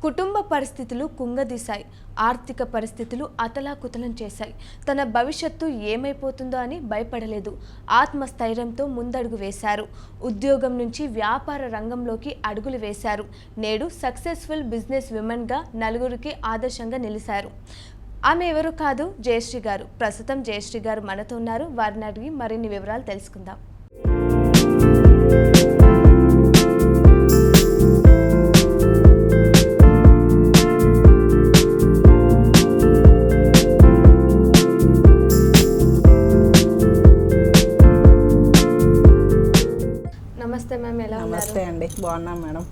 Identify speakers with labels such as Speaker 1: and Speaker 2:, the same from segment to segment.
Speaker 1: కుటుంబ పరిస్థితులు కుంగదీశాయి. ఆర్థిక పరిస్థితులు అతలాకుతలం చేశాయి. తన భవిష్యత్తు ఏమైపోతుందో అని భయపడలేదు. ఆత్మస్థైర్యంతో ముందడుగు వేశారు. ఉద్యోగం నుంచి వ్యాపార రంగంలోకి అడుగులు వేశారు. నేడు సక్సెస్ఫుల్ బిజినెస్ విమెన్గా నలుగురికి ఆదర్శంగా నిలిచారు. ఆమె ఎవరు కాదు, జయశ్రీ గారు. ప్రస్తుతం జయశ్రీ గారు మనతో ఉన్నారు. వారిని అడిగి మరిన్ని వివరాలు తెలుసుకుందాం. నమస్తే మ్యామ్, ఎలా ఉన్నారు?
Speaker 2: నమస్తే అండి, బాగున్నాం మేడం.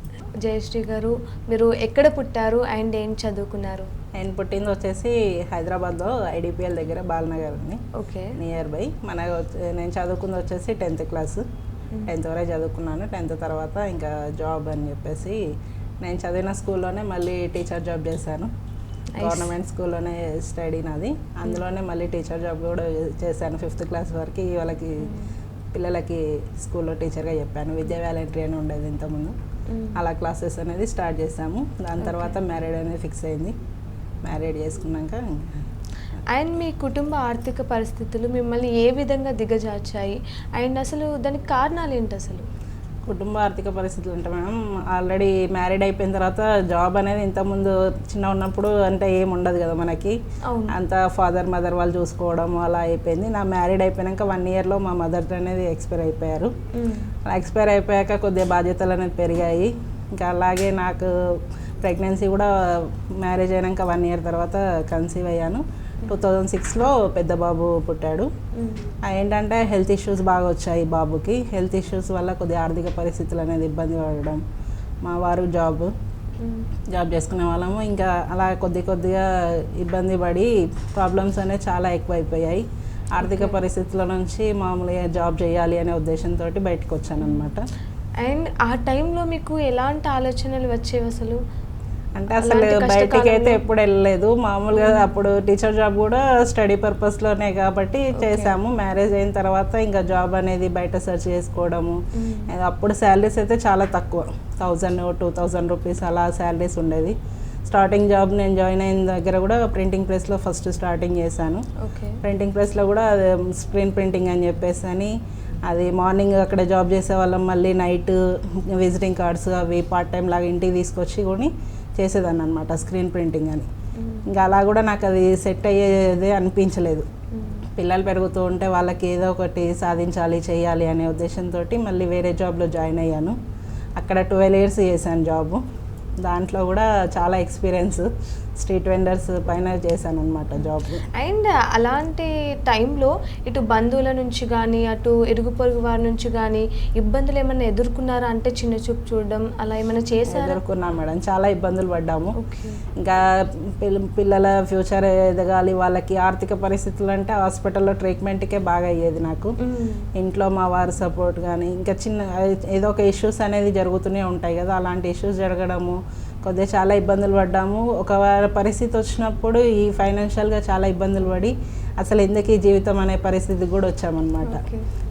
Speaker 1: జయశ్రీ గారు, మీరు ఎక్కడ పుట్టారు అండ్ ఏం చదువుకున్నారు?
Speaker 2: నేను పుట్టింది వచ్చేసి హైదరాబాద్లో ఐడిపిఎల్ దగ్గర బాలనగర్ అని.
Speaker 1: ఓకే.
Speaker 2: Near by. నేను చదువుకుంది వచ్చేసి 10th క్లాస్. 10th వరకు చదువుకున్నాను. 10th తర్వాత ఇంకా జాబ్ అని చెప్పేసి నేను చదివిన స్కూల్లోనే మళ్ళీ టీచర్ జాబ్ చేశాను. గవర్నమెంట్ స్కూల్లోనే స్టడీ నాది. అందులోనే మళ్ళీ టీచర్ జాబ్ కూడా చేశాను 5th క్లాస్ వరకు. వాళ్ళకి పిల్లలకి స్కూల్లో టీచర్గా చెప్పాను. విద్యా వాలంటరీ అని ఉండేది ఇంతకుముందు. అలా క్లాసెస్ అనేది స్టార్ట్ చేసాము. దాని తర్వాత మ్యారీడ్ అనేది ఫిక్స్ అయింది. మ్యారీడ్ చేసుకున్నాక
Speaker 1: అండ్ మీ కుటుంబ ఆర్థిక పరిస్థితులు మిమ్మల్ని ఏ విధంగా దిగజార్చాయి అండ్ అసలు దానికి కారణాలు ఏంటి? అసలు
Speaker 2: కుటుంబ ఆర్థిక పరిస్థితులు అంటే మేడం, ఆల్రెడీ మ్యారీడ్ అయిపోయిన తర్వాత జాబ్ అనేది ఇంతకుముందు చిన్న ఉన్నప్పుడు అంటే ఏమి ఉండదు కదా మనకి. అంత ఫాదర్ మదర్ వాళ్ళు చూసుకోవడం అలా అయిపోయింది. నా మ్యారీడ్ అయిపోయాక 1 yearలో మా మదర్ అనేది ఎక్స్పైర్ అయిపోయారు. అలా ఎక్స్పైర్ అయిపోయాక కొద్దిగా బాధ్యతలు అనేది పెరిగాయి. ఇంకా అలాగే నాకు ప్రెగ్నెన్సీ కూడా మ్యారేజ్ అయినాక 1 year తర్వాత కన్సీవ్ అయ్యాను. 2006లో పెద్ద బాబు పుట్టాడు. ఏంటంటే హెల్త్ ఇష్యూస్ బాగా వచ్చాయి బాబుకి. హెల్త్ ఇష్యూస్ వల్ల కొద్దిగా ఆర్థిక పరిస్థితులు అనేది ఇబ్బంది పడడం. మా వారు జాబ్ చేసుకునే వాళ్ళము. ఇంకా అలా కొద్దిగా ఇబ్బంది పడి ప్రాబ్లమ్స్ అనేవి చాలా ఎక్కువైపోయాయి. ఆర్థిక పరిస్థితుల నుంచి మామూలుగా జాబ్ చేయాలి అనే ఉద్దేశంతో బయటకు వచ్చాను అనమాట.
Speaker 1: అండ్ ఆ టైంలో మీకు ఎలాంటి ఆలోచనలు వచ్చేవి అసలు?
Speaker 2: అంటే అసలు బయటికి అయితే ఎప్పుడు వెళ్ళలేదు. మామూలుగా అప్పుడు టీచర్ జాబ్ కూడా స్టడీ పర్పస్లోనే కాబట్టి చేసాము. మ్యారేజ్ అయిన తర్వాత ఇంకా జాబ్ అనేది బయట సెర్చ్ చేసుకోవడము. అప్పుడు శాలరీస్ అయితే చాలా తక్కువ, 1000-2000 రూపీస్ అలా శాలరీస్ ఉండేది. స్టార్టింగ్ జాబ్ నేను జాయిన్ అయిన దగ్గర కూడా ప్రింటింగ్ ప్రెస్లో ఫస్ట్ స్టార్టింగ్ చేశాను. ప్రింటింగ్ ప్రెస్లో కూడా స్క్రీన్ ప్రింటింగ్ అని చెప్పేసి అని అది మార్నింగ్ అక్కడ జాబ్ చేసే వాళ్ళం, మళ్ళీ నైట్ విజిటింగ్ కార్డ్స్ అవి పార్ట్ టైం లాగా ఇంటికి తీసుకొచ్చి కొని చేసేదాన్ని అనమాట స్క్రీన్ ప్రింటింగ్ అని. ఇంకా అలా కూడా నాకు అది సెట్ అయ్యేదే అనిపించలేదు. పిల్లలు పెరుగుతూ ఉంటే వాళ్ళకి ఏదో ఒకటి సాధించాలి చేయాలి అనే ఉద్దేశంతో మళ్ళీ వేరే జాబ్లో జాయిన్ అయ్యాను. అక్కడ 12 years చేశాను జాబు. దాంట్లో కూడా చాలా ఎక్స్పీరియన్స్, స్ట్రీట్ వెండర్స్ పైన చేశాను అనమాట జాబ్.
Speaker 1: అండ్ అలాంటి టైంలో ఇటు బంధువుల నుంచి కానీ అటు ఇరుగు పొరుగు వారి నుంచి కానీ ఇబ్బందులు ఏమైనా ఎదుర్కొన్నారా? అంటే చిన్న చూపు చూడడం అలా ఏమైనా చేశారా?
Speaker 2: ఎదుర్కొన్నాం మేడం, చాలా ఇబ్బందులు పడ్డాము. ఇంకా పిల్లల ఫ్యూచర్ ఎదగాలి, వాళ్ళకి ఆర్థిక పరిస్థితులు అంటే హాస్పిటల్లో ట్రీట్మెంట్కే బాగా అయ్యేది నాకు. ఇంట్లో మా వారి సపోర్ట్ కానీ ఇంకా చిన్న ఏదో ఒక ఇష్యూస్ అనేది జరుగుతూనే ఉంటాయి కదా, అలాంటి ఇష్యూస్ జరగడము కొద్దిగా చాలా ఇబ్బందులు పడ్డాము. ఒక పరిస్థితి వచ్చినప్పుడు ఈ ఫైనాన్షియల్గా చాలా ఇబ్బందులు పడి అసలు ఎందుకు ఈ జీవితం అనే పరిస్థితికి కూడా వచ్చామన్నమాట.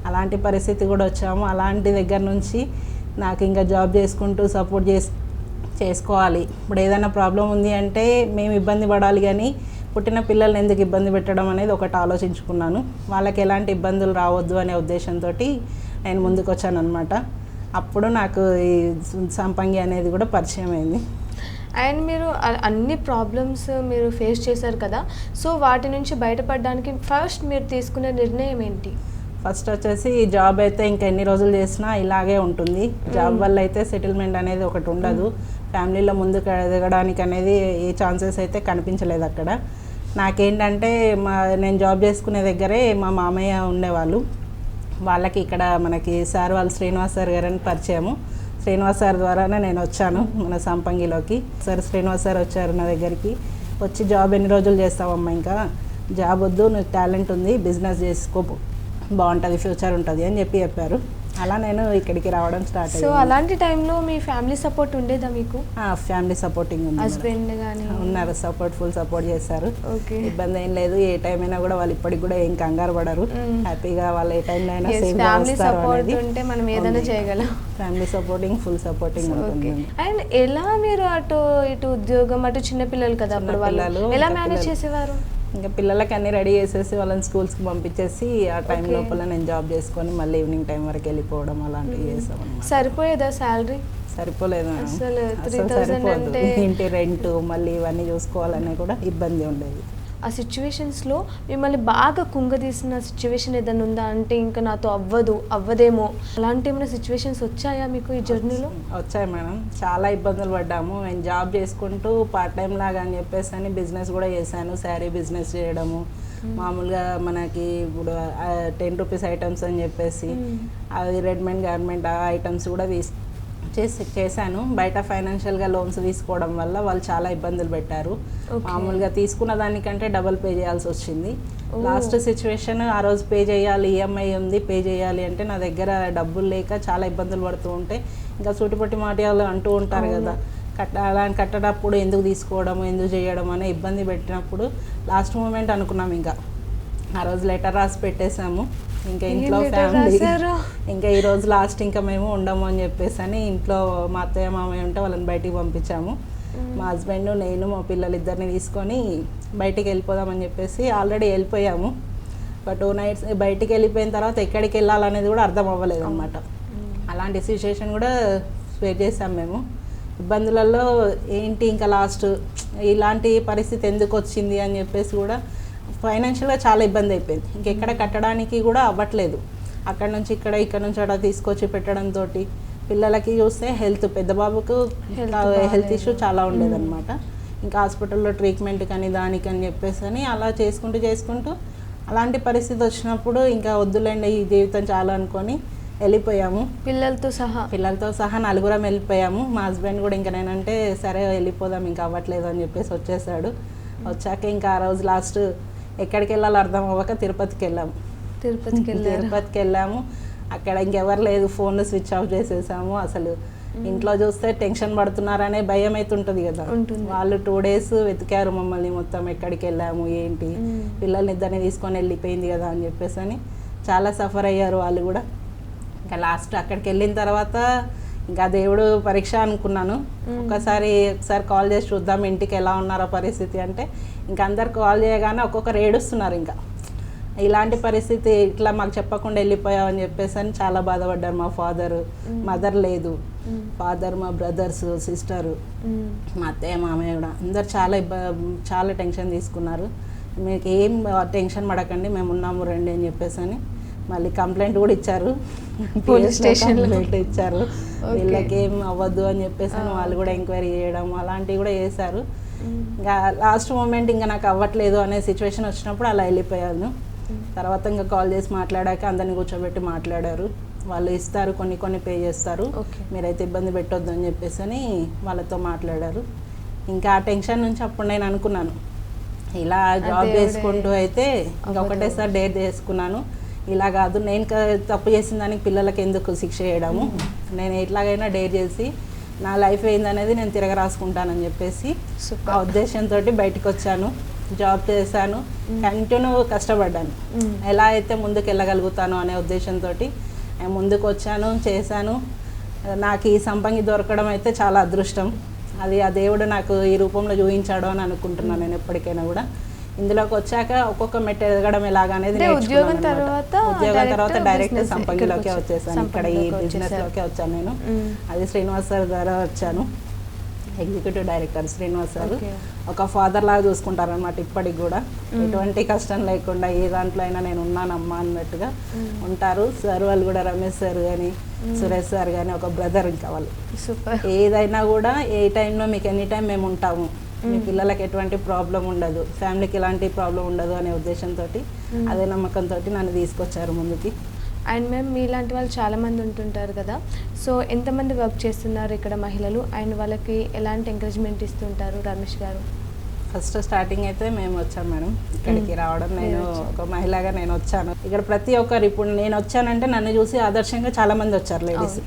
Speaker 2: అలాంటి పరిస్థితి కూడా వచ్చాము. అలాంటి దగ్గర నుంచి నాకు ఇంకా జాబ్ చేసుకుంటూ సపోర్ట్ చేసుకోవాలి. ఇప్పుడు ఏదైనా ప్రాబ్లం ఉంది అంటే మేము ఇబ్బంది పడాలి, కానీ పుట్టిన పిల్లల్ని ఎందుకు ఇబ్బంది పెట్టడం అనేది ఒకటి ఆలోచించుకున్నాను. వాళ్ళకి ఎలాంటి ఇబ్బందులు రావద్దు అనే ఉద్దేశంతో నేను ముందుకు వచ్చాను అనమాట. అప్పుడు నాకు ఈ సంపంగి అనేది కూడా పరిచయం అయింది.
Speaker 1: అండ్ మీరు అన్ని ప్రాబ్లమ్స్ మీరు ఫేస్ చేశారు కదా, సో వాటి నుంచి బయటపడడానికి ఫస్ట్ మీరు తీసుకునే నిర్ణయం ఏంటి?
Speaker 2: ఫస్ట్ వచ్చేసి జాబ్ అయితే ఇంకా ఎన్ని రోజులు చేసినా ఇలాగే ఉంటుంది. జాబ్ వల్ల అయితే సెటిల్మెంట్ అనేది ఒకటి ఉండదు. ఫ్యామిలీలో ముందుకు ఎదగడానికి అనేది ఏ ఛాన్సెస్ అయితే కనిపించలేదు అక్కడ. నాకేంటంటే నేను జాబ్ చేసుకునే దగ్గరే మా మామయ్య ఉండేవాళ్ళు. వాళ్ళకి ఇక్కడ మనకి సార్ వాళ్ళు శ్రీనివాస్ సార్ గారని పరిచయము. శ్రీనివాస్ సార్ ద్వారానే నేను వచ్చాను మన సంపంగిలోకి. సార్ శ్రీనివాస్ సార్ వచ్చారు నా దగ్గరికి. వచ్చి జాబ్ ఎన్ని రోజులు చేస్తావమ్మా, ఇంకా జాబ్ వద్దు, నువ్వు టాలెంట్ ఉంది, బిజినెస్ చేసుకో, బాగుంటుంది, ఫ్యూచర్ ఉంటుంది అని చెప్పారు. అలా నేను ఇక్కడికి రావడం స్టార్ట్
Speaker 1: సో అలాంటి టైంలో మీ ఫ్యామిలీ సపోర్ట్ ఉండేదా మీకు?
Speaker 2: ఫ్యామిలీ సపోర్టింగ్ ఉంది,
Speaker 1: హస్బెండ్ కానీ
Speaker 2: ఉన్నారు, ఫుల్ సపోర్ట్ చేస్తారు.
Speaker 1: ఓకే,
Speaker 2: ఇబ్బంది ఏం లేదు. ఏ టైం అయినా కూడా వాళ్ళు ఇప్పటికి కూడా ఏం కంగారు పడరు. హ్యాపీగా వాళ్ళు ఏ టైంలో అయినా సేఫ్
Speaker 1: ఫ్యామిలీ సపోర్ట్ ఉంటే మనం ఏదైనా చేయగలం.
Speaker 2: ఫ్యామిలీ సపోర్టింగ్, ఫుల్ సపోర్టింగ్ ఉంటుంది.
Speaker 1: అండ్ ఎలా మీరు అటు ఇటు ఉద్యోగం, అటు చిన్న పిల్లలు కదా అప్పుడు వాళ్ళు ఎలా మేనేజ్ చేసేవారు?
Speaker 2: ఇంకా పిల్లలకి అన్ని రెడీ చేసేసి వాళ్ళని స్కూల్స్కి పంపించేసి ఆ టైం లోపల నేను జాబ్ చేసుకొని మళ్ళీ ఈవినింగ్ టైం వరకు వెళ్ళిపోవడం అలాంటివి చేసాం.
Speaker 1: సరిపోయేదా శాలరీ?
Speaker 2: సరిపోలేదు,
Speaker 1: అసలు
Speaker 2: సరిపోదు. ఇంటి రెంట్ మళ్ళీ ఇవన్నీ చూసుకోవాలనే కూడా ఇబ్బంది ఉండేది.
Speaker 1: ఆ సిచ్యువేషన్స్లో మిమ్మల్ని బాగా కుంగదీసిన సిచ్యువేషన్ ఏదైనా ఉందా? అంటే ఇంకా నాతో అవ్వదేమో అలాంటి ఏమైనా సిచ్యువేషన్స్ వచ్చాయా మీకు ఈ జర్నీలో?
Speaker 2: వచ్చాయి మేడం, చాలా ఇబ్బందులు పడ్డాము. నేను జాబ్ చేసుకుంటూ పార్ట్ టైం లాగా అని చెప్పేసి అని బిజినెస్ కూడా చేశాను. శారీ బిజినెస్ చేయడము, మామూలుగా మనకి ఇప్పుడు 10 రూపీస్ ఐటమ్స్ అని చెప్పేసి అవి రెడీమేడ్ గార్మెంట్ ఐటమ్స్ కూడా చేశాను. బయట ఫైనాన్షియల్గా లోన్స్ తీసుకోవడం వల్ల వాళ్ళు చాలా ఇబ్బందులు పెట్టారు. మామూలుగా తీసుకున్న దానికంటే డబల్ పే చేయాల్సి వచ్చింది. లాస్ట్ సిచ్యువేషన్ ఆ రోజు పే చేయాలి, ఈఎంఐ ఉంది, పే చేయాలి అంటే నా దగ్గర డబ్బులు లేక చాలా ఇబ్బందులు పడుతూ ఉంటే ఇంకా సూటిపట్టి మాటలు అంటూ ఉంటారు కదా, అలా కట్టేటప్పుడు ఎందుకు తీసుకోవడం, ఎందుకు చేయడం అనే ఇబ్బంది పెట్టినప్పుడు లాస్ట్ మూమెంట్ అనుకున్నాం, ఇంకా ఆ రోజు లెటర్ రాసి పెట్టేశాము. ఇంకా ఇంట్లో ఫ్యామిలీ ఇంకా ఈరోజు లాస్ట్ ఇంకా మేము ఉండము అని చెప్పేసి అని ఇంట్లో మా అత్తయ్య మామయ్య ఉంటే వాళ్ళని బయటికి పంపించాము. మా హస్బెండ్, నేను, మా పిల్లలు ఇద్దరిని తీసుకొని బయటికి వెళ్ళిపోదామని చెప్పేసి ఆల్రెడీ వెళ్ళిపోయాము. ఒక 2 nights బయటికి వెళ్ళిపోయిన తర్వాత ఎక్కడికి వెళ్ళాలనేది కూడా అర్థం అవ్వలేదు అనమాట. అలాంటి సిచ్యువేషన్ కూడా ఫేస్ చేసాం మేము. ఇబ్బందులలో ఏంటి ఇంకా లాస్ట్ ఇలాంటి పరిస్థితి ఎందుకు వచ్చింది అని చెప్పేసి కూడా ఫైనాన్షియల్గా చాలా ఇబ్బంది అయిపోయింది. ఇంకెక్కడ కట్టడానికి కూడా అవ్వట్లేదు. అక్కడ నుంచి ఇక్కడ నుంచి అక్కడ తీసుకొచ్చి పెట్టడంతో పిల్లలకి చూస్తే పెద్ద బాబుకు హెల్త్ ఇష్యూ చాలా ఉండేదన్నమాట. ఇంకా హాస్పిటల్లో ట్రీట్మెంట్ కానీ దానికని చెప్పేసి అని అలా చేసుకుంటూ అలాంటి పరిస్థితి వచ్చినప్పుడు ఇంకా వద్దులేండి ఈ జీవితం చాలా అనుకొని వెళ్ళిపోయాము. పిల్లలతో సహా 4 వెళ్ళిపోయాము. మా హస్బెండ్ కూడా ఇంకా నేనంటే సరే వెళ్ళిపోదాం ఇంకా అవ్వట్లేదు అని చెప్పేసి వచ్చేసాడు. వచ్చాక ఇంకా ఆ రోజు లాస్ట్ ఎక్కడికి వెళ్ళాలో అర్థం అవ్వక తిరుపతికి వెళ్ళాము. అక్కడ ఇంకెవరు లేదు, ఫోన్లు స్విచ్ ఆఫ్ చేసేసాము. అసలు ఇంట్లో చూస్తే టెన్షన్ పడుతున్నారనే భయం అయితే ఉంటుంది కదా. వాళ్ళు 2 days వెతికారు మమ్మల్ని, మొత్తం ఎక్కడికి వెళ్ళాము ఏంటి, పిల్లల్ని ఇద్దరిని తీసుకొని వెళ్ళిపోయింది కదా అని చెప్పేసి అని చాలా సఫర్ అయ్యారు వాళ్ళు కూడా. ఇంకా లాస్ట్ అక్కడికి వెళ్ళిన తర్వాత ఇంకా దేవుడు పరీక్ష అనుకున్నాను. ఒకసారి కాల్ చేసి చూద్దాం ఇంటికి ఎలా ఉన్నారో పరిస్థితి అంటే ఇంకా అందరు కాల్ చేయగానే ఒక్కొక్కరు ఏడుస్తున్నారు. ఇంకా ఇలాంటి పరిస్థితి ఇట్లా మాకు చెప్పకుండా వెళ్ళిపోయావు అని చెప్పేసి అని చాలా బాధపడ్డారు. మా మదర్ లేదు, ఫాదర్, మా బ్రదర్స్, సిస్టరు, మా అత్తయ్య మామయ్య కూడా అందరు చాలా టెన్షన్ తీసుకున్నారు. మీకు ఏం టెన్షన్ పడకండి, మేము ఉన్నాము రండి అని చెప్పేసి అని మళ్ళీ కంప్లైంట్ కూడా ఇచ్చారు, పోలీస్ స్టేషన్లో ఇచ్చారు. వీళ్ళకి ఏం అవ్వద్దు అని చెప్పేసి వాళ్ళు కూడా ఎంక్వైరీ చేయడం అలాంటివి కూడా చేశారు. ఇంకా లాస్ట్ మూమెంట్ ఇంకా నాకు అవ్వట్లేదు అనే సిచ్యువేషన్ వచ్చినప్పుడు అలా వెళ్ళిపోయాను. తర్వాత ఇంకా కాల్ చేసి మాట్లాడాక అందరిని కూర్చోబెట్టి మాట్లాడారు. వాళ్ళు ఇస్తారు, కొన్ని పే చేస్తారు, మీరైతే ఇబ్బంది పెట్టొద్దు అని చెప్పేసి అని వాళ్ళతో మాట్లాడారు. ఇంకా ఆ టెన్షన్ నుంచి అప్పుడు నేను అనుకున్నాను ఇలా జాబ్ చేసుకుంటూ అయితే ఇంకా ఒకటేసారి డేర్ చేసుకున్నాను. ఇలా కాదు, నేను తప్పు చేసిన దానికి పిల్లలకి ఎందుకు శిక్ష చేయడము, నేను ఎట్లాగైనా డేర్ చేసి నా లైఫ్ ఏందనేది నేను తిరగ రాసుకుంటానని చెప్పేసి ఆ ఉద్దేశంతో బయటకు వచ్చాను. జాబ్ చేశాను, కంటిన్యూ కష్టపడ్డాను. ఎలా అయితే ముందుకు వెళ్ళగలుగుతాను అనే ఉద్దేశంతో నేను ముందుకు వచ్చాను, చేశాను. నాకు ఈ సంపంగి దొరకడం అయితే చాలా అదృష్టం. అది ఆ దేవుడు నాకు ఈ రూపంలో చూపించాడు అని అనుకుంటున్నాను నేను ఎప్పటికైనా కూడా. ఇందులోకి వచ్చాక ఒక్కొక్క మెట్టు ఎదగడం ఎలాగనేది ఉద్యోగం తర్వాత డైరెక్ట్ సంపంగిలోకే వచ్చేసాను. ఇక్కడ ఈ బిజినెస్లోకే వచ్చాను నేను. అది శ్రీనివాస్ సార్ ద్వారా వచ్చాను. ఎగ్జిక్యూటివ్ డైరెక్టర్ శ్రీనివాస్ సార్ ఒక ఫాదర్ లాగా చూసుకుంటారు అనమాట. ఇప్పటికి కూడా ఎటువంటి కష్టం లేకుండా ఏ దాంట్లో అయినా నేను ఉన్నానమ్మా అన్నట్టుగా ఉంటారు సార్. వాళ్ళు కూడా రమేష్ సార్ కానీ సురేష్ సార్ కానీ ఒక బ్రదర్. ఇంకా వాళ్ళు ఏదైనా కూడా ఏ టైంలో మీకు ఎనీ టైం మేము ఉంటాము, మీ పిల్లలకి ఎటువంటి ప్రాబ్లం ఉండదు, ఫ్యామిలీకి ఎలాంటి ప్రాబ్లం ఉండదు అనే ఉద్దేశంతో అదే నమ్మకంతో నన్ను తీసుకొచ్చారు ముందుకి.
Speaker 1: అండ్ మేము మీలాంటి వాళ్ళు చాలామంది ఉంటుంటారు కదా, సో ఎంతమంది వర్క్ చేస్తున్నారు ఇక్కడ మహిళలు, అండ్ వాళ్ళకి ఎలాంటి ఎంకరేజ్మెంట్ ఇస్తుంటారు రమేష్ గారు?
Speaker 2: ఫస్ట్ స్టార్టింగ్ అయితే మేము వచ్చాం మేడం ఇక్కడికి రావడం. నేను ఒక మహిళగా నేను వచ్చాను ఇక్కడ. ప్రతి ఒక్కరు ఇప్పుడు నేను వచ్చానంటే నన్ను చూసి ఆదర్శంగా చాలా మంది వచ్చారు లేడీస్.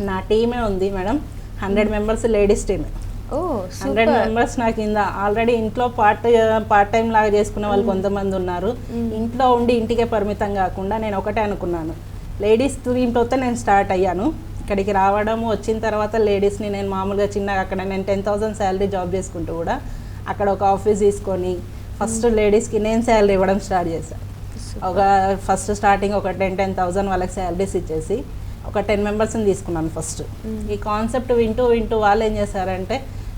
Speaker 2: నా టీమే ఉంది మేడం, 100 మెంబర్స్ లేడీస్ టీమే. 100 మెంబర్స్ నా కింద. ఆల్రెడీ ఇంట్లో పార్ట్ టైం లాగా చేసుకునే వాళ్ళు కొంతమంది ఉన్నారు. ఇంట్లో ఉండి ఇంటికే పరిమితం కాకుండా నేను ఒకటే అనుకున్నాను, లేడీస్ దీంట్లోతో నేను స్టార్ట్ అయ్యాను. ఇక్కడికి రావడము, వచ్చిన తర్వాత లేడీస్ని నేను మామూలుగా చిన్నగా అక్కడ నేను 10,000 శాలరీ జాబ్ చేసుకుంటూ కూడా అక్కడ ఒక ఆఫీస్ తీసుకొని ఫస్ట్ లేడీస్కి నేను శాలరీ ఇవ్వడం స్టార్ట్ చేశాను. ఒక ఫస్ట్ స్టార్టింగ్ ఒక 10,000 వాళ్ళకి శాలరీస్ ఇచ్చేసి ఒక 10 మెంబర్స్ని తీసుకున్నాను ఫస్ట్. ఈ కాన్సెప్ట్ వింటూ వాళ్ళు ఏం చేశారంటే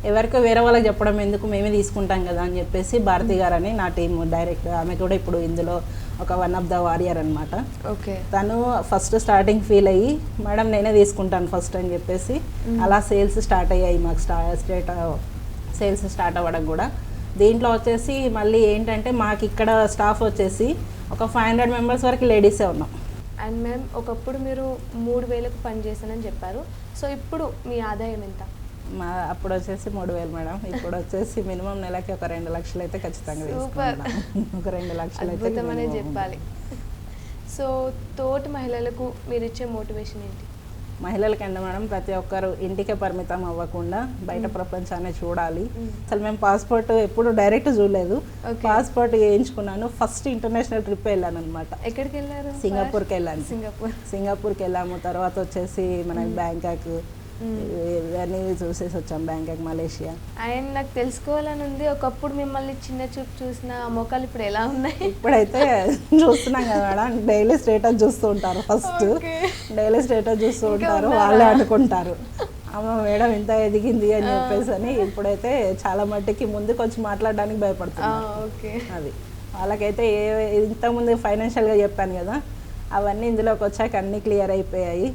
Speaker 2: ఎవరికో వేరే వాళ్ళకి చెప్పడం ఎందుకు, మేమే తీసుకుంటాం కదా అని చెప్పేసి భారతి గారు అని నా టీం డైరెక్ట్, ఆమె కూడా ఇప్పుడు ఇందులో ఒక వన్ ఆఫ్ ద వారియర్ అనమాట.
Speaker 1: ఓకే.
Speaker 2: తను ఫస్ట్ స్టార్టింగ్ ఫీల్ అయ్యి మేడం నేనే తీసుకుంటాను ఫస్ట్ అని చెప్పేసి అలా సేల్స్ స్టార్ట్ అయ్యాయి మాకు. సేల్స్ స్టార్ట్ అవ్వడం కూడా దీంట్లో వచ్చేసి మళ్ళీ ఏంటంటే మాకు ఇక్కడ స్టాఫ్ వచ్చేసి ఒక 500 మెంబర్స్ వరకు లేడీసే ఉన్నాం.
Speaker 1: అండ్ మ్యామ్ ఒకప్పుడు మీరు 3,000కు పని చేశానని చెప్పారు. సో ఇప్పుడు మీ ఆదాయం ఎంత?
Speaker 2: అప్పుడు వచ్చేసి 3,000 మేడం. ఇప్పుడు వచ్చేసి మినిమం నెలకి ఒక 2 లక్షలు అయితే ఖచ్చితంగా తీసుకుంటాం. ఒక 2 లక్షలు అయితే
Speaker 1: చెప్పాలి. సో తోటి మహిళలకు మీరు ఇచ్చే మోటివేషన్ ఏంటి?
Speaker 2: మహిళలకంటే మేడం ప్రతి ఒక్కరు ఇంటికే పరిమితం అవ్వకుండా బయట ప్రపంచాన్ని చూడాలి. అసలు మేము పాస్పోర్ట్ ఎప్పుడు డైరెక్ట్ చూడలేదు. పాస్పోర్ట్ వేయించుకున్నాను. ఫస్ట్ ఇంటర్నేషనల్ ట్రిప్ వెళ్ళాను అనమాట.
Speaker 1: ఎక్కడికి వెళ్ళారు?
Speaker 2: సింగపూర్కి వెళ్ళాను. సింగపూర్కి వెళ్ళాము. తర్వాత వచ్చేసి మనకి బ్యాంకాక్ ఇవన్నీ చూసేసి వచ్చాం. Bangkok, Malaysia.
Speaker 1: అండ్ నాకు తెలుసుకోవాలని ఉంది, ఒకప్పుడు మిమ్మల్ని చిన్న చూపు చూసిన మొక్కలు ఇప్పుడు ఎలా ఉన్నాయి?
Speaker 2: ఇప్పుడైతే చూస్తున్నాం కదా మేడం, డైలీ స్టేటస్ చూస్తూ ఉంటారు. ఫస్ట్ డైలీ స్టేటస్ చూస్తూ ఉంటారు, వాళ్ళే అనుకుంటారు అమ్మ మేడం ఇంత ఎదిగింది అని చెప్పేసి అని. ఇప్పుడైతే చాలా మట్టికి ముందుకు వచ్చి మాట్లాడడానికి భయపడుతున్నారు. అది వాళ్ళకైతే ఇంతకుముందు ఫైనాన్షియల్గా చెప్పాను కదా, అవన్నీ ఇందులోకి వచ్చాక అన్నీ క్లియర్ అయిపోయాయి.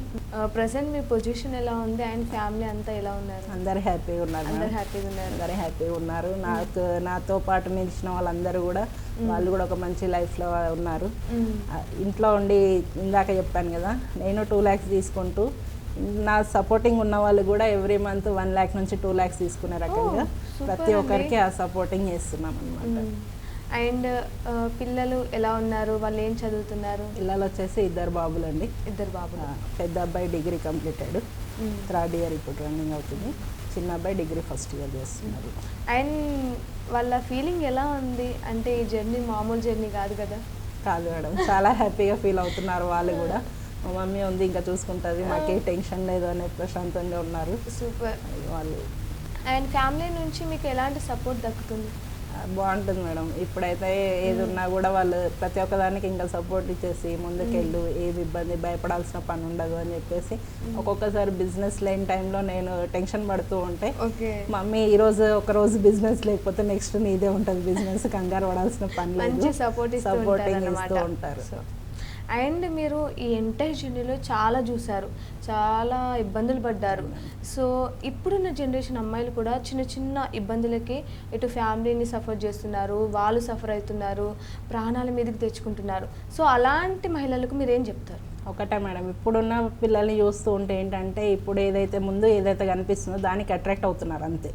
Speaker 1: ప్రెసెంట్ మీ పొజిషన్ ఎలా ఉంది అండ్ ఫ్యామిలీ అంతా ఎలా ఉన్నారు?
Speaker 2: అందరు హ్యాపీగా ఉన్నారు. అందరు హ్యాపీగా ఉన్నారు. నాతో పాటు నిలిచిన వాళ్ళందరూ కూడా వాళ్ళు కూడా ఒక మంచి లైఫ్లో ఉన్నారు. ఇంట్లో ఉండి ఇందాక చెప్పాను కదా, నేను 2 lakhs తీసుకుంటూ నా సపోర్టింగ్ ఉన్న వాళ్ళు కూడా ఎవ్రీ మంత్ 1 lakh నుంచి 2 lakhs తీసుకునే రకంగా ప్రతి ఒక్కరికి ఆ సపోర్టింగ్ చేస్తున్నాం అనమాట.
Speaker 1: అండ్ పిల్లలు ఎలా ఉన్నారు? వాళ్ళు ఏం చదువుతున్నారు?
Speaker 2: పిల్లలు వచ్చేసి 2 బాబులు అండి.
Speaker 1: 2 బాబులు.
Speaker 2: పెద్ద అబ్బాయి డిగ్రీ కంప్లీటెడ్, 3rd year ఇప్పుడు రన్నింగ్ అవుతుంది. చిన్న అబ్బాయి డిగ్రీ ఫస్ట్ ఇయర్ చేస్తున్నారు.
Speaker 1: అండ్ వాళ్ళ ఫీలింగ్ ఎలా ఉంది? అంటే ఈ జర్నీ మామూలు జర్నీ కాదు కదా?
Speaker 2: కాదు మేడం, చాలా హ్యాపీగా ఫీల్ అవుతున్నారు వాళ్ళు కూడా. మా మమ్మీ ఉంది ఇంకా చూసుకుంటుంది, మాకే టెన్షన్ లేదు అనే ప్రశాంతంగా ఉన్నారు.
Speaker 1: సూపర్
Speaker 2: వాళ్ళు.
Speaker 1: అండ్ ఫ్యామిలీ నుంచి మీకు ఎలాంటి సపోర్ట్ దక్కుతుంది?
Speaker 2: బాగుంటుంది మేడం. ఇప్పుడైతే ఏది ఉన్నా కూడా వాళ్ళు ప్రతి ఒక్కదానికి ఇంకా సపోర్ట్ ఇచ్చేసి ముందుకెళ్ళు, ఏది ఇబ్బంది భయపడాల్సిన పని ఉండదు అని చెప్పేసి. ఒక్కొక్కసారి బిజినెస్ లేని టైంలో నేను టెన్షన్ పడుతూ ఉంటే మమ్మీ ఈరోజు ఒకరోజు బిజినెస్ లేకపోతే నెక్స్ట్ నీదే ఉంటుంది బిజినెస్, కంగారు పడాల్సిన పని లేదు, సపోర్టింగ్ ఇస్తూ ఉంటారు.
Speaker 1: అండ్ మీరు ఈ ఎంటైర్ జర్నీలో చాలా చూసారు, చాలా ఇబ్బందులు పడ్డారు. సో ఇప్పుడున్న జనరేషన్ అమ్మాయిలు కూడా చిన్న చిన్న ఇబ్బందులకి ఇటు ఫ్యామిలీని సఫర్ చేస్తున్నారు, వాళ్ళు సఫర్ అవుతున్నారు, ప్రాణాల మీదకి తెచ్చుకుంటున్నారు. సో అలాంటి మహిళలకు మీరు ఏం చెప్తారు?
Speaker 2: ఒకటే మేడం, ఇప్పుడున్న పిల్లల్ని చూస్తూ ఉంటే ఏంటంటే ఇప్పుడు ముందు ఏదైతే కనిపిస్తుందో దానికి అట్రాక్ట్ అవుతున్నారు అంతే.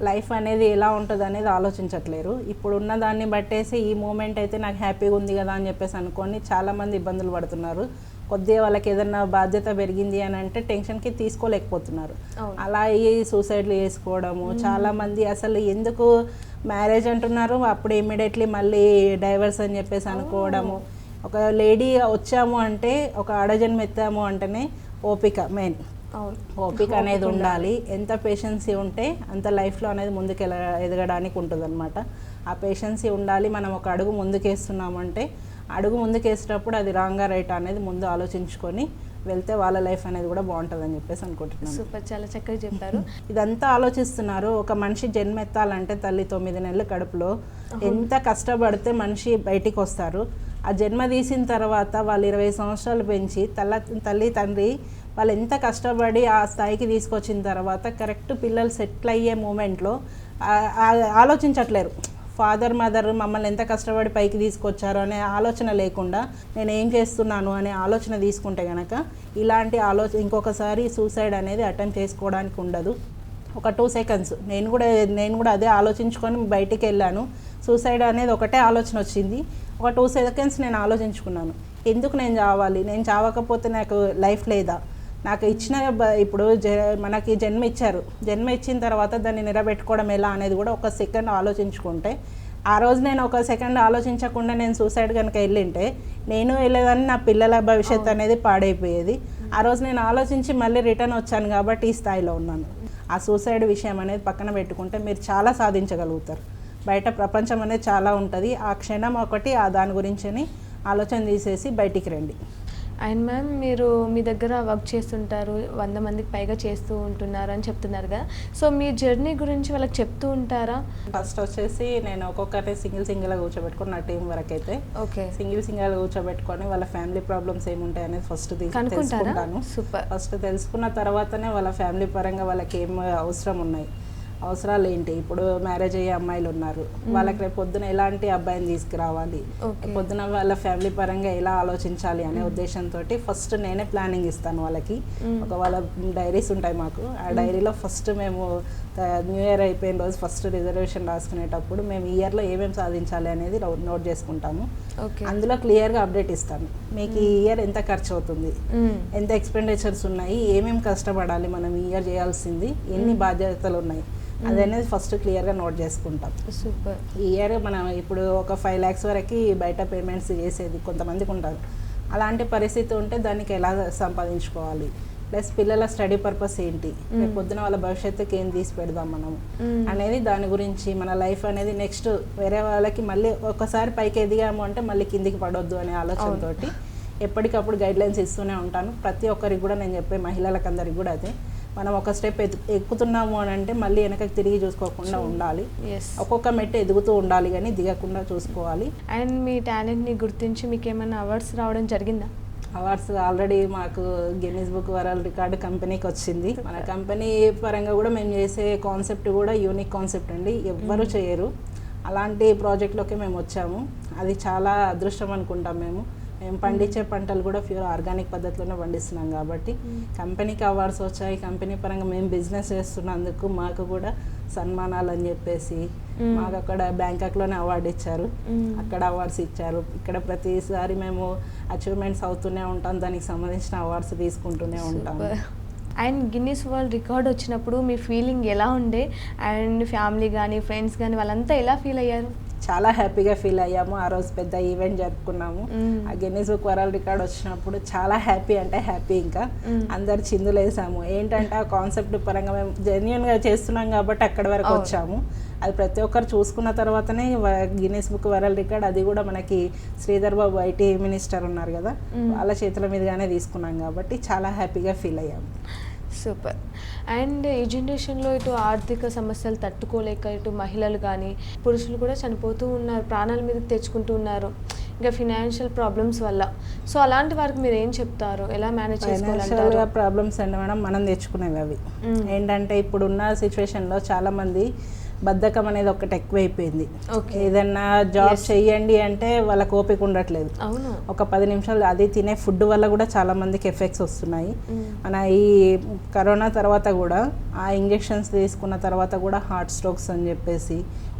Speaker 2: లైఫ్ అనేది ఎలా ఉంటుంది అనేది ఆలోచించట్లేరు. ఇప్పుడున్న దాన్ని బట్టేసి ఈ మూమెంట్ అయితే నాకు హ్యాపీగా ఉంది కదా అని చెప్పేసి అనుకొని చాలామంది ఇబ్బందులు పడుతున్నారు. కొద్దిగా వాళ్ళకి ఏదన్నా బాధ్యత పెరిగింది అని అంటే టెన్షన్కి తీసుకోలేకపోతున్నారు. అలా అయ్యి సూసైడ్లు చేసుకోవడము చాలామంది. అసలు ఎందుకు మ్యారేజ్ అంటున్నారు, అప్పుడు ఇమ్మీడియట్లీ మళ్ళీ డైవర్స్ అని చెప్పేసి అనుకోవడము. ఒక లేడీ వచ్చాము అంటే, ఒక ఆడజన్మ ఎత్తాము అంటేనే ఓపిక మెయిన్. ఓపిక అనేది ఉండాలి. ఎంత పేషెన్సీ ఉంటే అంత లైఫ్లో అనేది ముందుకు ఎదగడానికి ఉంటుంది అనమాట. ఆ పేషెన్సీ ఉండాలి. మనం ఒక అడుగు ముందుకేస్తున్నామంటే అడుగు ముందుకేసేటప్పుడు అది రాంగా రైట్ అనేది ముందు ఆలోచించుకొని వెళ్తే వాళ్ళ లైఫ్ అనేది కూడా బాగుంటుందని చెప్పేసి అనుకుంటున్నాను.
Speaker 1: సూపర్, చాలా చక్కగా చెప్పారు.
Speaker 2: ఇదంతా ఆలోచిస్తున్నారు. ఒక మనిషి జన్మెత్తాలంటే తల్లి 9 నెలల కడుపులో ఎంత కష్టపడితే మనిషి బయటికి వస్తారు. ఆ జన్మ తీసిన తర్వాత వాళ్ళు 20 సంవత్సరాలు పెంచి తల్లి తండ్రి వాళ్ళు ఎంత కష్టపడి ఆ స్థాయికి తీసుకొచ్చిన తర్వాత కరెక్ట్ పిల్లలు సెటిల్ అయ్యే మూమెంట్లో ఆలోచించట్లేరు. ఫాదర్ మదర్ మమ్మల్ని ఎంత కష్టపడి పైకి తీసుకొచ్చారో అనే ఆలోచన లేకుండా నేను ఏం చేస్తున్నాను అనే ఆలోచన తీసుకుంటే కనుక ఇలాంటి ఇంకొకసారి సూసైడ్ అనేది అటెంప్ట్ చేసుకోవడానికి ఉండదు. ఒక 2 సెకండ్స్ నేను కూడా అదే ఆలోచించుకొని బయటికి వెళ్ళాను. సూసైడ్ అనేది ఒకటే ఆలోచన వచ్చింది. ఒక 2 సెకండ్స్ నేను ఆలోచించుకున్నాను, ఎందుకు నేను చావాలి, నేను చావకపోతే నాకు లైఫ్ లేదా, నాకు ఇచ్చిన ఇప్పుడు మనకి జన్మ ఇచ్చారు, జన్మ ఇచ్చిన తర్వాత దాన్ని నిలబెట్టుకోవడం ఎలా అనేది కూడా ఒక సెకండ్ ఆలోచించుకుంటే, ఆ రోజు నేను ఒక సెకండ్ ఆలోచించకుండా నేను సూసైడ్ కనుక వెళ్ళింటే నేను వెళ్ళేదాన్ని, నా పిల్లల భవిష్యత్తు అనేది పాడైపోయేది. ఆ రోజు నేను ఆలోచించి మళ్ళీ రిటర్న్ వచ్చాను కాబట్టి ఈ స్థాయిలో ఉన్నాను. ఆ సూసైడ్ విషయం అనేది పక్కన పెట్టుకుంటే మీరు చాలా సాధించగలుగుతారు. బయట ప్రపంచం అనేది చాలా ఉంటుంది. ఆ క్షణం ఒకటి దాని గురించి ఆలోచన తీసేసి బయటికి రండి.
Speaker 1: అండ్ మ్యామ్, మీరు మీ దగ్గర వర్క్ చేస్తుంటారు, 100 మందికి పైగా చేస్తూ ఉంటున్నారు అని చెప్తున్నారు కదా. సో మీ జర్నీ గురించి వాళ్ళకి చెప్తూ ఉంటారా?
Speaker 2: ఫస్ట్ వచ్చేసి నేను ఒక్కొక్కరిని సింగిల్గా కూర్చోబెట్టుకుని, నా టీం వరకు అయితే
Speaker 1: ఓకే,
Speaker 2: సింగిల్గా కూర్చోబెట్టుకొని వాళ్ళ ఫ్యామిలీ ప్రాబ్లమ్స్ ఏముంటాయి అనేది ఫస్ట్ తెలుసుకుంటాను.
Speaker 1: సూపర్.
Speaker 2: ఫస్ట్ తెలుసుకున్న తర్వాతనే వాళ్ళ ఫ్యామిలీ పరంగా వాళ్ళకి ఏం అవసరం ఉన్నాయి, అవసరాలు ఏంటి. ఇప్పుడు మ్యారేజ్ అయ్యే అమ్మాయిలు ఉన్నారు, వాళ్ళకి రేపు పొద్దున ఎలాంటి అబ్బాయిని తీసుకురావాలి, పొద్దున వాళ్ళ ఫ్యామిలీ పరంగా ఎలా ఆలోచించాలి అనే ఉద్దేశంతో ఫస్ట్ నేనే ప్లానింగ్ ఇస్తాను వాళ్ళకి. వాళ్ళ డైరీస్ ఉంటాయి మాకు, ఆ డైరీలో ఫస్ట్ మేము న్యూ ఇయర్ అయిపోయిన రోజు ఫస్ట్ రిజర్వేషన్ రాసుకునేటప్పుడు మేము ఈ ఇయర్లో ఏమేమి సాధించాలి అనేది నోట్ చేసుకుంటాము. అందులో క్లియర్గా అప్డేట్ ఇస్తాను, మీకు ఈ ఇయర్ ఎంత ఖర్చు అవుతుంది, ఎంత ఎక్స్పెండిచర్స్ ఉన్నాయి, ఏమేమి కష్టపడాలి మనం ఈ ఇయర్ చేయాల్సింది, ఎన్ని బాధ్యతలు ఉన్నాయి అదనేది ఫస్ట్ క్లియర్గా నోట్ చేసుకుంటాం.
Speaker 1: సూపర్.
Speaker 2: ఈ ఇయర్ మనం ఇప్పుడు ఒక 5 lakhs వరకు బయట పేమెంట్స్ చేసేది కొంతమందికి ఉంటారు. అలాంటి పరిస్థితి ఉంటే దానికి ఎలా సంపాదించుకోవాలి, ప్లస్ పిల్లల స్టడీ పర్పస్ ఏంటి, రేపు పొద్దున వాళ్ళ భవిష్యత్తుకి ఏం తీసి పెడదాం మనం అనేది, దాని గురించి మన లైఫ్ అనేది నెక్స్ట్ వేరే వాళ్ళకి మళ్ళీ ఒకసారి పైకి ఎదిగాము అంటే మళ్ళీ కిందికి పడొద్దు అనే ఆలోచనతోటి ఎప్పటికప్పుడు గైడ్లైన్స్ ఇస్తూనే ఉంటాను. ప్రతి ఒక్కరికి కూడా నేను చెప్పే మహిళలకు అందరికి కూడా అదే, మనం ఒక స్టెప్ ఎక్కుతున్నాము అని అంటే మళ్ళీ వెనకకి తిరిగి చూసుకోకుండా ఉండాలి. ఒక్కొక్క మెట్టు ఎదుగుతూ ఉండాలి కానీ దిగకుండా చూసుకోవాలి.
Speaker 1: అండ్ మీ టాలెంట్ని గుర్తించి మీకు ఏమైనా అవార్డ్స్ రావడం జరిగిందా?
Speaker 2: అవార్డ్స్ ఆల్రెడీ మాకు గిన్నీస్ బుక్ వరల్డ్ రికార్డు కంపెనీకి వచ్చింది. మన కంపెనీ పరంగా కూడా మేము చేసే కాన్సెప్ట్ కూడా యూనిక్ కాన్సెప్ట్ అండి, ఎవ్వరు చేయరు. అలాంటి ప్రాజెక్ట్లోకి మేము వచ్చాము. అది చాలా అదృష్టం అనుకుంటాం. మేము పండించే పంటలు కూడా ప్యూర్ ఆర్గానిక్ పద్ధతిలోనే పండిస్తున్నాం కాబట్టి కంపెనీకి అవార్డ్స్ వచ్చాయి. కంపెనీ పరంగా మేము బిజినెస్ చేస్తున్నందుకు మాకు కూడా సన్మానాలు అని చెప్పేసి మాకు అక్కడ బ్యాంకాక్లోనే అవార్డు ఇచ్చారు, అక్కడ అవార్డ్స్ ఇచ్చారు. ఇక్కడ ప్రతిసారి మేము అచీవ్మెంట్స్ అవుతూనే ఉంటాం, దానికి సంబంధించిన అవార్డ్స్ తీసుకుంటూనే ఉంటాం.
Speaker 1: అండ్ గిన్నీస్ వరల్డ్ రికార్డ్ వచ్చినప్పుడు మీ ఫీలింగ్ ఎలా ఉండే, అండ్ ఫ్యామిలీ కానీ ఫ్రెండ్స్ కానీ వాళ్ళంతా ఎలా ఫీల్ అయ్యారు?
Speaker 2: చాలా హ్యాపీగా ఫీల్ అయ్యాము. ఆ రోజు పెద్ద ఈవెంట్ జరుపుకున్నాము. ఆ గిన్నీస్ బుక్ వరల్డ్ రికార్డ్ వచ్చినప్పుడు చాలా హ్యాపీ అంటే హ్యాపీ, ఇంకా అందరు చిందులేసాము. ఏంటంటే ఆ కాన్సెప్ట్ పరంగా మేము జెన్యున్గా చేస్తున్నాం కాబట్టి అక్కడి వరకు వచ్చాము. అది ప్రతి ఒక్కరు చూసుకున్న తర్వాతనే గిన్నీస్ బుక్ వరల్డ్ రికార్డ్, అది కూడా మనకి శ్రీధర్ బాబు ఐటీ మినిస్టర్ ఉన్నారు కదా, వాళ్ళ చేతుల మీదుగానే తీసుకున్నాం కాబట్టి చాలా హ్యాపీగా ఫీల్ అయ్యాము.
Speaker 1: సూపర్. అండ్ ఈ జనరేషన్లో ఇటు ఆర్థిక సమస్యలు తట్టుకోలేక ఇటు మహిళలు కానీ పురుషులు కూడా చనిపోతూ ఉన్నారు, ప్రాణాల మీదకి తెచ్చుకుంటూ ఉన్నారు ఇంకా ఫినాన్షియల్ ప్రాబ్లమ్స్ వల్ల. సో అలాంటి వారికి మీరు ఏం చెప్తారు, ఎలా మేనేజ్ చేసుకోవాలి?
Speaker 2: ప్రాబ్లమ్స్ అంటే మేడం మనం తెచ్చుకునేవి అవి ఏంటంటే ఇప్పుడున్న సిచ్యువేషన్లో చాలామంది బద్ధకం అనేది ఒకటి ఎక్కువైపోయింది. ఏదన్నా జాబ్ చెయ్యండి అంటే వాళ్ళకి ఓపిక ఉండట్లేదు. ఒక 10 నిమిషాలు అది తినే ఫుడ్ వల్ల కూడా చాలా మందికి ఎఫెక్ట్స్ వస్తున్నాయి. మన ఈ కరోనా తర్వాత కూడా ఆ ఇంజెక్షన్స్ తీసుకున్న తర్వాత కూడా హార్ట్ స్ట్రోక్స్ అని చెప్పేసి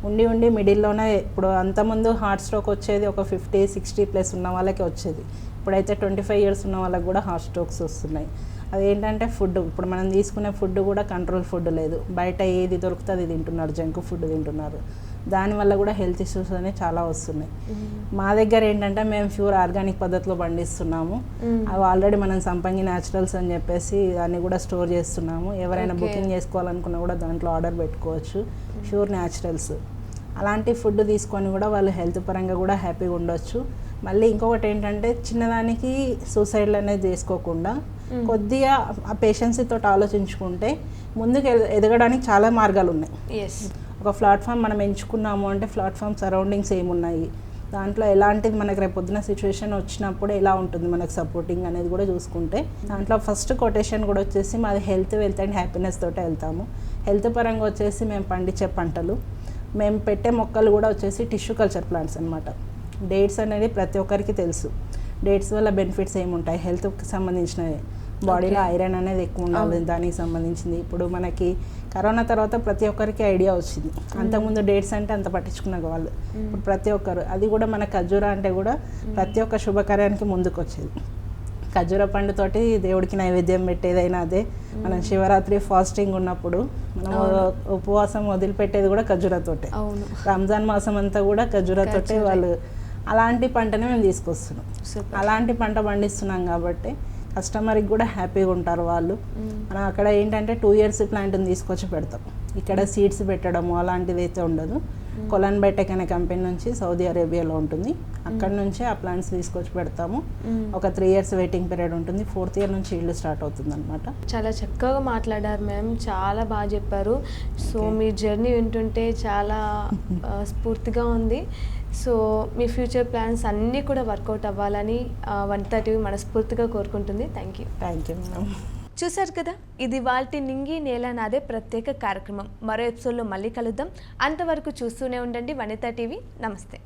Speaker 2: ఉండి మిడిల్లోనే, ఇప్పుడు అంతకుముందు హార్ట్ స్ట్రోక్ వచ్చేది ఒక 50-60+ ఉన్న వాళ్ళకి వచ్చేది, ఇప్పుడైతే 25 years ఉన్న వాళ్ళకి కూడా హార్ట్ స్ట్రోక్స్ వస్తున్నాయి. అదేంటంటే ఫుడ్, ఇప్పుడు మనం తీసుకునే ఫుడ్ కూడా కంట్రోల్ ఫుడ్ లేదు, బయట ఏది దొరుకుతుంది తింటున్నారు, జంక్ ఫుడ్ తింటున్నారు. దానివల్ల కూడా హెల్త్ ఇష్యూస్ అనేవి చాలా వస్తున్నాయి. మా దగ్గర ఏంటంటే మేము ప్యూర్ ఆర్గానిక్ పద్ధతిలో పండిస్తున్నాము. అవి ఆల్రెడీ మనం సంపంగి న్యాచురల్స్ అని చెప్పేసి దాన్ని కూడా స్టోర్ చేస్తున్నాము. ఎవరైనా బుకింగ్ చేసుకోవాలనుకున్నా కూడా దాంట్లో ఆర్డర్ పెట్టుకోవచ్చు. ప్యూర్ న్యాచురల్స్ అలాంటి ఫుడ్ తీసుకొని కూడా వాళ్ళు హెల్త్ పరంగా కూడా హ్యాపీగా ఉండొచ్చు. మళ్ళీ ఇంకొకటి ఏంటంటే చిన్నదానికి సూసైడ్లు అనేది చేసుకోకుండా కొద్దిగా ఆ పేషెన్సీతో ఆలోచించుకుంటే ముందుకు ఎదగడానికి చాలా మార్గాలు ఉన్నాయి. ఒక ప్లాట్ఫామ్ మనం ఎంచుకున్నాము అంటే ప్లాట్ఫామ్ సరౌండింగ్స్ ఏమున్నాయి, దాంట్లో ఎలాంటిది మనకు రేపు పొద్దున సిచ్యువేషన్ వచ్చినప్పుడు ఎలా ఉంటుంది మనకు సపోర్టింగ్ అనేది కూడా చూసుకుంటే, దాంట్లో ఫస్ట్ కొటేషన్ కూడా వచ్చేసి మాది హెల్త్, వెల్త్ అండ్ హ్యాపీనెస్ తోటే వెళ్తాము. హెల్త్ పరంగా వచ్చేసి మేము పండించే పంటలు, మేము పెట్టే మొక్కలు కూడా వచ్చేసి టిష్యూ కల్చర్ ప్లాంట్స్ అనమాట. డేట్స్ అనేది ప్రతి ఒక్కరికి తెలుసు, డేట్స్ వల్ల బెనిఫిట్స్ ఏముంటాయి, హెల్త్కి సంబంధించినవి, బాడీలో ఐరన్ అనేది ఎక్కువ ఉండాలి దానికి సంబంధించింది. ఇప్పుడు మనకి కరోనా తర్వాత ప్రతి ఒక్కరికి ఐడియా వచ్చింది. అంతకుముందు డేట్స్ అంటే అంత పట్టించుకున్న వాళ్ళు, ఇప్పుడు ప్రతి ఒక్కరు, అది కూడా మన ఖర్జూర అంటే కూడా ప్రతి ఒక్క శుభకార్యానికి ముందుకు వచ్చేది. ఖర్జూర పండుతోటి దేవుడికి నైవేద్యం పెట్టేదైనా అదే. మనం శివరాత్రి ఫాస్టింగ్ ఉన్నప్పుడు మనం ఉపవాసం వదిలిపెట్టేది కూడా ఖర్జూరతోటే. రంజాన్ మాసం అంతా కూడా ఖర్జూరతోటే వాళ్ళు అలాంటి పంటనే మేము తీసుకొస్తున్నాం. అలాంటి పంట పండిస్తున్నాం కాబట్టి కస్టమర్కి కూడా హ్యాపీగా ఉంటారు వాళ్ళు. మనం అక్కడ ఏంటంటే 2 years ప్లాంట్ని తీసుకొచ్చి పెడతాం. ఇక్కడ సీడ్స్ పెట్టడము అలాంటిది అయితే ఉండదు. కొలన్ బయోటెక్ అనే కంపెనీ నుంచి సౌదీ అరేబియాలో ఉంటుంది. అక్కడ నుంచి ఆ ప్లాంట్స్ తీసుకొచ్చి పెడతాము. ఒక 3 years వెయిటింగ్ పీరియడ్ ఉంటుంది. 4th year నుంచి ఇల్లు స్టార్ట్ అవుతుంది అనమాట.
Speaker 1: చాలా చక్కగా మాట్లాడారు మ్యామ్, చాలా బాగా చెప్పారు. సో మీ జర్నీ వింటుంటే చాలా స్ఫూర్తిగా ఉంది. సో మీ ఫ్యూచర్ ప్లాన్స్ అన్నీ కూడా వర్కౌట్ అవ్వాలని వనితా టీవీ మనస్ఫూర్తిగా కోరుకుంటుంది. Thank you
Speaker 2: madam.
Speaker 1: చూశారు కదా, ఇది వాల్టి నింగి నేల నాదే ప్రత్యేక కార్యక్రమం. మరో ఎపిసోడ్లో మళ్ళీ కలుద్దాం. అంతవరకు చూస్తూనే ఉండండి వనితా టీవీ. నమస్తే.